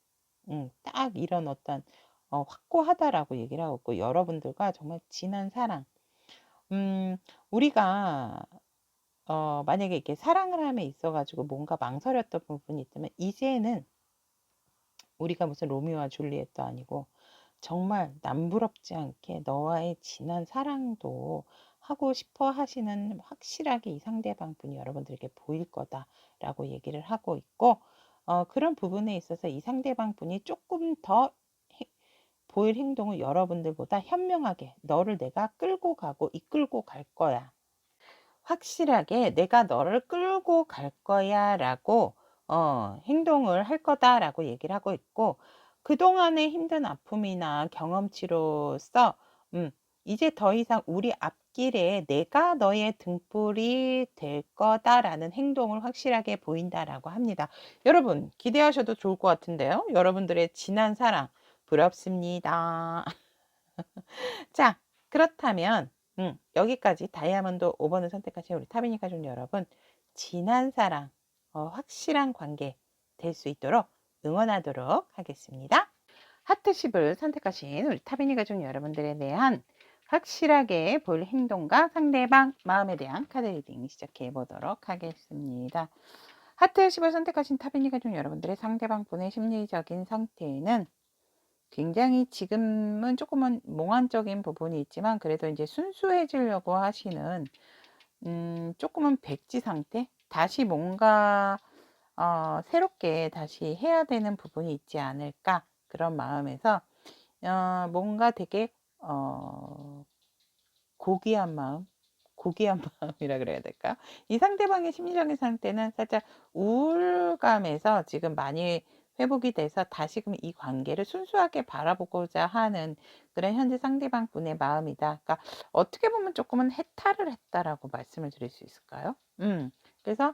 딱 이런 어떤 확고하다라고 얘기를 하고 있고, 여러분들과 정말 진한 사랑, 우리가 만약에 이렇게 사랑을 함에 있어 가지고 뭔가 망설였던 부분이 있다면, 이제는 우리가 무슨 로미오와 줄리엣도 아니고 정말 남부럽지 않게 너와의 진한 사랑도 하고 싶어 하시는, 확실하게 이 상대방 분이 여러분들에게 보일 거다라고 얘기를 하고 있고, 그런 부분에 있어서 이 상대방 분이 조금 더 보일 행동을 여러분들보다 현명하게, 너를 내가 끌고 가고 이끌고 갈 거야, 확실하게 내가 너를 끌고 갈 거야 라고 행동을 할 거다라고 얘기를 하고 있고, 그동안의 힘든 아픔이나 경험치로서 이제 더 이상 우리 앞길에 내가 너의 등불이 될 거다라는 행동을 확실하게 보인다라고 합니다. 여러분 기대하셔도 좋을 것 같은데요. 여러분들의 진한 사랑 부럽습니다. 자, 그렇다면 여기까지 다이아몬드 5번을 선택하신 우리 타비니 가족 여러분, 진한 사랑, 확실한 관계 될 수 있도록 응원하도록 하겠습니다. 하트 10을 선택하신 우리 타비니 가족 여러분들에 대한 확실하게 볼 행동과 상대방 마음에 대한 카드 리딩 시작해 보도록 하겠습니다. 하트 10을 선택하신 타비니 가족 여러분들의 상대방 분의 심리적인 상태는 굉장히 지금은 조금은 몽환적인 부분이 있지만, 그래도 이제 순수해지려고 하시는 조금은 백지 상태, 다시 뭔가 새롭게 다시 해야 되는 부분이 있지 않을까, 그런 마음에서 뭔가 되게 고귀한 마음, 고귀한 마음이라 그래야 될까? 이 상대방의 심리적인 상태는 살짝 우울감에서 지금 많이 회복이 돼서 다시금 이 관계를 순수하게 바라보고자 하는 그런 현재 상대방 분의 마음이다. 그러니까 어떻게 보면 조금은 해탈을 했다라고 말씀을 드릴 수 있을까요? 그래서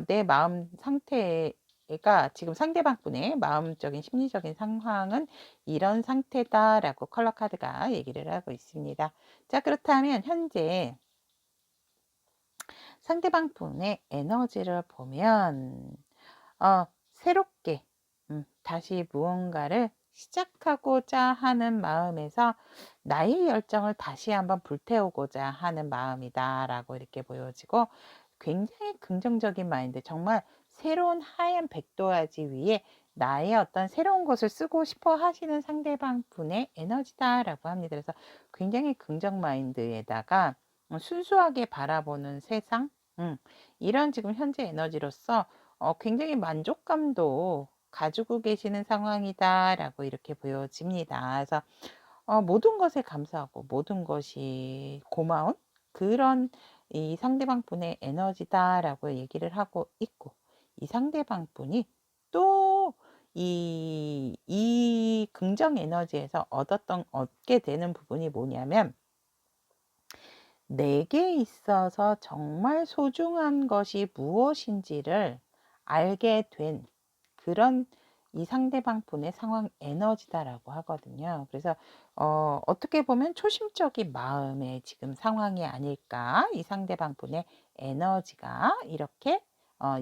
내 마음 상태가 지금 상대방 분의 마음적인 심리적인 상황은 이런 상태다라고 컬러 카드가 얘기를 하고 있습니다. 자, 그렇다면 현재 상대방 분의 에너지를 보면 새롭게 다시 무언가를 시작하고자 하는 마음에서 나의 열정을 다시 한번 불태우고자 하는 마음이다라고 이렇게 보여지고, 굉장히 긍정적인 마인드, 정말 새로운 하얀 백도화지 위에 나의 어떤 새로운 것을 쓰고 싶어 하시는 상대방 분의 에너지다라고 합니다. 그래서 굉장히 긍정 마인드에다가 순수하게 바라보는 세상, 이런 지금 현재 에너지로서 굉장히 만족감도 가지고 계시는 상황이다라고 이렇게 보여집니다. 그래서 모든 것에 감사하고 모든 것이 고마운 그런 이 상대방 분의 에너지다라고 얘기를 하고 있고, 이 상대방 분이 또 이 긍정 에너지에서 얻게 되는 부분이 뭐냐면, 내게 있어서 정말 소중한 것이 무엇인지를 알게 된 그런 이 상대방 분의 상황 에너지다라고 하거든요. 그래서 어떻게 보면 초심적인 마음의 지금 상황이 아닐까, 이 상대방 분의 에너지가 이렇게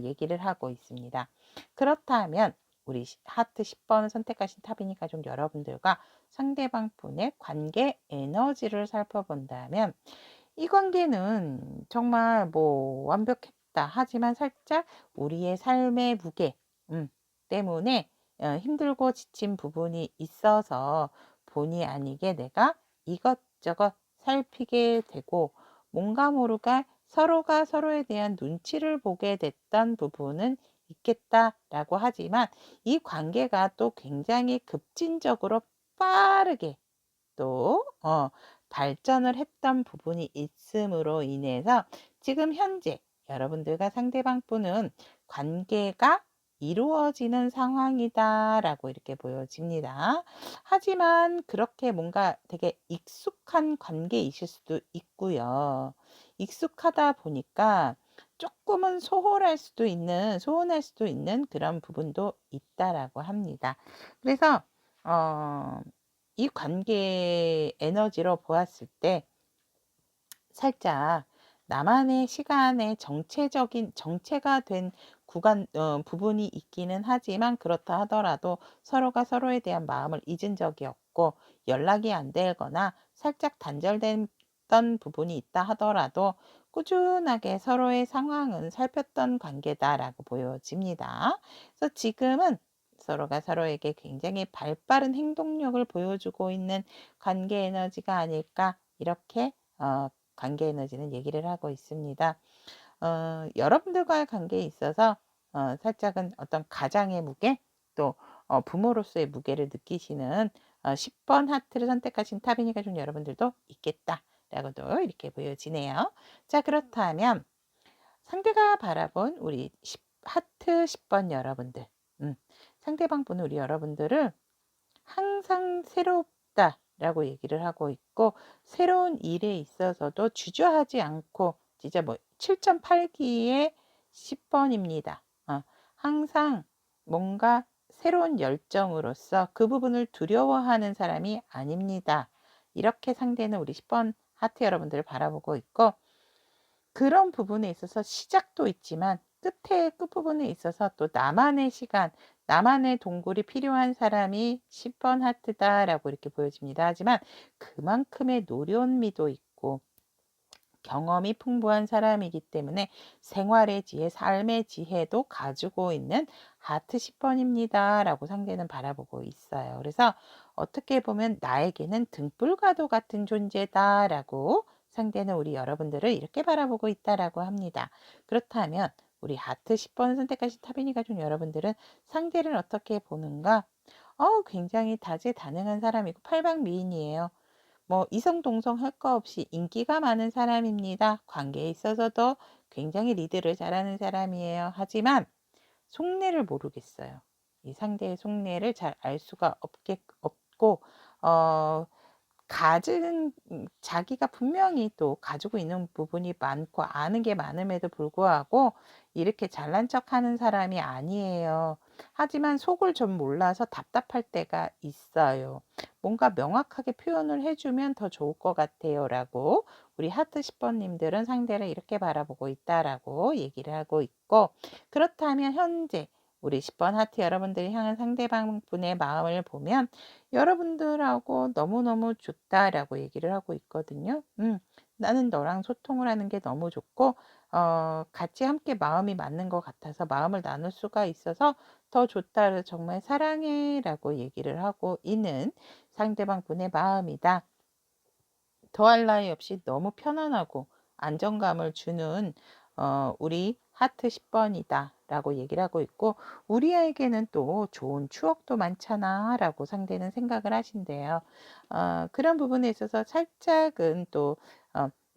얘기를 하고 있습니다. 그렇다면 우리 하트 10번 선택하신 타비니 가족 여러분들과 상대방 분의 관계 에너지를 살펴본다면, 이 관계는 정말 뭐 완벽했다 하지만 살짝 우리의 삶의 무게 때문에 힘들고 지친 부분이 있어서 본의 아니게 내가 이것저것 살피게 되고, 뭔가 모르게 서로가 서로에 대한 눈치를 보게 됐던 부분은 있겠다라고 하지만, 이 관계가 또 굉장히 급진적으로 빠르게 또 발전을 했던 부분이 있음으로 인해서 지금 현재 여러분들과 상대방 분은 관계가 이루어지는 상황이다라고 이렇게 보여집니다. 하지만 그렇게 뭔가 되게 익숙한 관계이실 수도 있고요. 익숙하다 보니까 조금은 소원할 수도 있는 그런 부분도 있다라고 합니다. 그래서 어, 이 관계 에너지로 보았을 때 살짝 나만의 시간에 정체가 된 부분이 있기는 하지만, 그렇다 하더라도 서로가 서로에 대한 마음을 잊은 적이 없고 연락이 안 되거나 살짝 단절됐던 부분이 있다 하더라도 꾸준하게 서로의 상황은 살폈던 관계다라고 보여집니다. 그래서 지금은 서로가 서로에게 굉장히 발빠른 행동력을 보여주고 있는 관계 에너지가 아닐까, 이렇게 관계 에너지는 얘기를 하고 있습니다. 여러분들과의 관계에 있어서 살짝은 어떤 가장의 무게, 또 부모로서의 무게를 느끼시는 10번 하트를 선택하신 타비니 가족 여러분들도 있겠다라고도 이렇게 보여지네요. 자, 그렇다면 상대가 바라본 우리 하트 10번 여러분들, 상대방 분은 우리 여러분들을 항상 새롭다라고 얘기를 하고 있고, 새로운 일에 있어서도 주저하지 않고 진짜 뭐 7.8기의 10번입니다. 항상 뭔가 새로운 열정으로서 그 부분을 두려워하는 사람이 아닙니다. 이렇게 상대는 우리 10번 하트 여러분들을 바라보고 있고, 그런 부분에 있어서 시작도 있지만 끝부분에 있어서 또 나만의 시간, 나만의 동굴이 필요한 사람이 10번 하트다라고 이렇게 보여집니다. 하지만 그만큼의 노련미도 있고 경험이 풍부한 사람이기 때문에 생활의 지혜, 삶의 지혜도 가지고 있는 하트 10번입니다. 라고 상대는 바라보고 있어요. 그래서 어떻게 보면 나에게는 등불과도 같은 존재다라고 상대는 우리 여러분들을 이렇게 바라보고 있다라고 합니다. 그렇다면 우리 하트 10번을 선택하신 타비니 가족 여러분들은 상대를 어떻게 보는가? 굉장히 다재다능한 사람이고 팔방미인이에요. 뭐 이성동성 할 거 없이 인기가 많은 사람입니다. 관계에 있어서도 굉장히 리드를 잘하는 사람이에요. 하지만 속내를 모르겠어요. 이 상대의 속내를 잘 알 수가 없고, 어, 자기가 분명히 또 가지고 있는 부분이 많고 아는 게 많음에도 불구하고 이렇게 잘난 척하는 사람이 아니에요. 하지만 속을 좀 몰라서 답답할 때가 있어요. 뭔가 명확하게 표현을 해주면 더 좋을 것 같아요. 라고 우리 하트 10번님들은 상대를 이렇게 바라보고 있다라고 얘기를 하고 있고, 그렇다면 현재 우리 10번 하트 여러분들이 향한 상대방분의 마음을 보면 여러분들하고 너무너무 좋다라고 얘기를 하고 있거든요. 나는 너랑 소통을 하는 게 너무 좋고 같이 함께 마음이 맞는 것 같아서 마음을 나눌 수가 있어서 더 좋다. 정말 사랑해 라고 얘기를 하고 있는 상대방분의 마음이다. 더할 나위 없이 너무 편안하고 안정감을 주는 우리 하트 10번이다 라고 얘기를 하고 있고, 우리에게는 또 좋은 추억도 많잖아 라고 상대는 생각을 하신대요. 그런 부분에 있어서 살짝은 또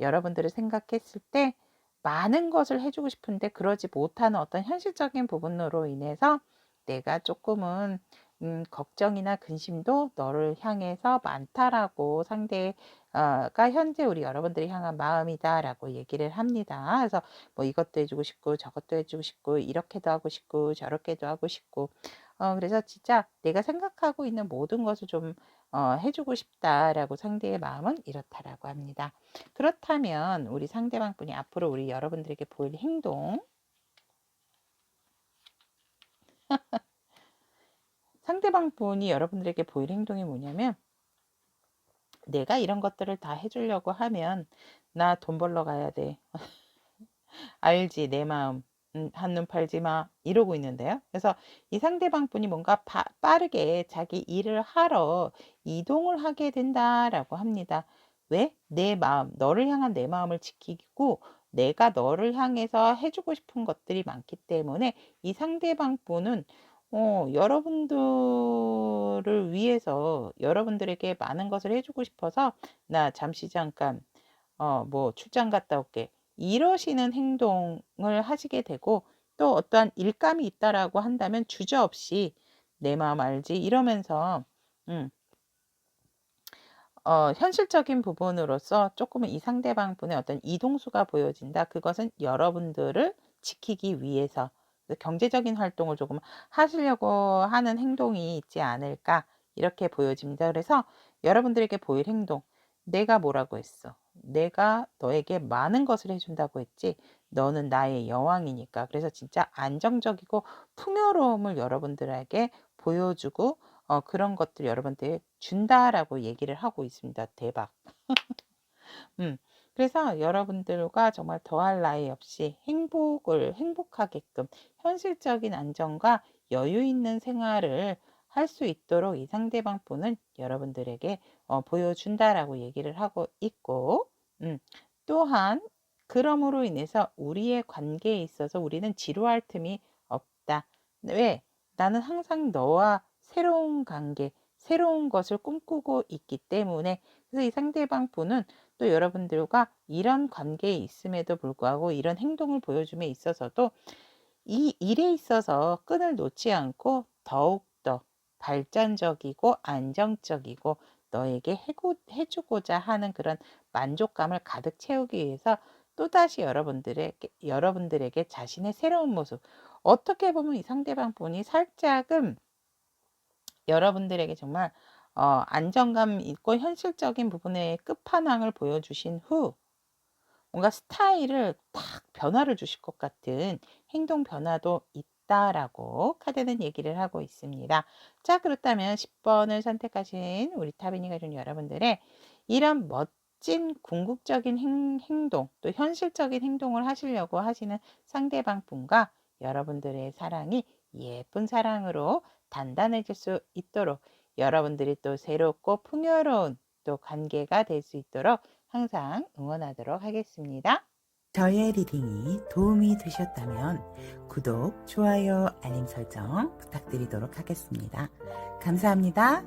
여러분들을 생각했을 때 많은 것을 해주고 싶은데 그러지 못하는 어떤 현실적인 부분으로 인해서 내가 조금은 걱정이나 근심도 너를 향해서 많다라고 상대가 현재 우리 여러분들이 향한 마음이다라고 얘기를 합니다. 그래서 뭐 이것도 해주고 싶고 저것도 해주고 싶고 이렇게도 하고 싶고 저렇게도 하고 싶고 그래서 진짜 내가 생각하고 있는 모든 것을 좀 해주고 싶다라고 상대의 마음은 이렇다라고 합니다. 그렇다면 우리 상대방 분이 앞으로 우리 여러분들에게 보일 행동, 상대방 분이 여러분들에게 보일 행동이 뭐냐면, 내가 이런 것들을 다 해주려고 하면 나 돈 벌러 가야 돼. 알지 내 마음. 한눈 팔지 마 이러고 있는데요. 그래서 이 상대방 분이 뭔가 빠르게 자기 일을 하러 이동을 하게 된다라고 합니다. 왜? 내 마음, 너를 향한 내 마음을 지키고 내가 너를 향해서 해주고 싶은 것들이 많기 때문에 이 상대방 분은 여러분들을 위해서 여러분들에게 많은 것을 해주고 싶어서 나 잠시 잠깐 뭐 출장 갔다 올게. 이러시는 행동을 하시게 되고, 또 어떠한 일감이 있다라고 한다면 주저없이 내 마음 알지 이러면서 음, 현실적인 부분으로서 조금은 이 상대방 분의 어떤 이동수가 보여진다. 그것은 여러분들을 지키기 위해서 경제적인 활동을 조금 하시려고 하는 행동이 있지 않을까 이렇게 보여집니다. 그래서 여러분들에게 보일 행동, 내가 뭐라고 했어? 내가 너에게 많은 것을 해준다고 했지. 너는 나의 여왕이니까. 그래서 진짜 안정적이고 풍요로움을 여러분들에게 보여주고 그런 것들 여러분들 준다라고 얘기를 하고 있습니다. 대박. 음. 그래서 여러분들과 정말 더할 나위 없이 행복하게끔 현실적인 안정과 여유 있는 생활을 할 수 있도록 이 상대방 분은 여러분들에게 보여준다라고 얘기를 하고 있고, 또한 그럼으로 인해서 우리의 관계에 있어서 우리는 지루할 틈이 없다. 왜? 나는 항상 너와 새로운 관계, 새로운 것을 꿈꾸고 있기 때문에. 그래서 이 상대방 분은 또 여러분들과 이런 관계에 있음에도 불구하고 이런 행동을 보여줌에 있어서도 이 일에 있어서 끈을 놓지 않고 더욱더 발전적이고 안정적이고 너에게 해주고자 하는 그런 만족감을 가득 채우기 위해서 또다시 여러분들에게 자신의 새로운 모습, 어떻게 보면 이 상대방 분이 살짝은 여러분들에게 정말 안정감 있고 현실적인 부분의 끝판왕을 보여주신 후 뭔가 스타일을 딱 변화를 주실 것 같은 행동 변화도 있다라고 카드는 얘기를 하고 있습니다. 자, 그렇다면 10번을 선택하신 우리 타비니 가족 여러분들의 이런 멋진 궁극적인 행동, 또 현실적인 행동을 하시려고 하시는 상대방 분과 여러분들의 사랑이 예쁜 사랑으로 단단해질 수 있도록, 여러분들이 또 새롭고 풍요로운 또 관계가 될 수 있도록 항상 응원하도록 하겠습니다. 저의 리딩이 도움이 되셨다면 구독, 좋아요, 알림 설정 부탁드리도록 하겠습니다. 감사합니다.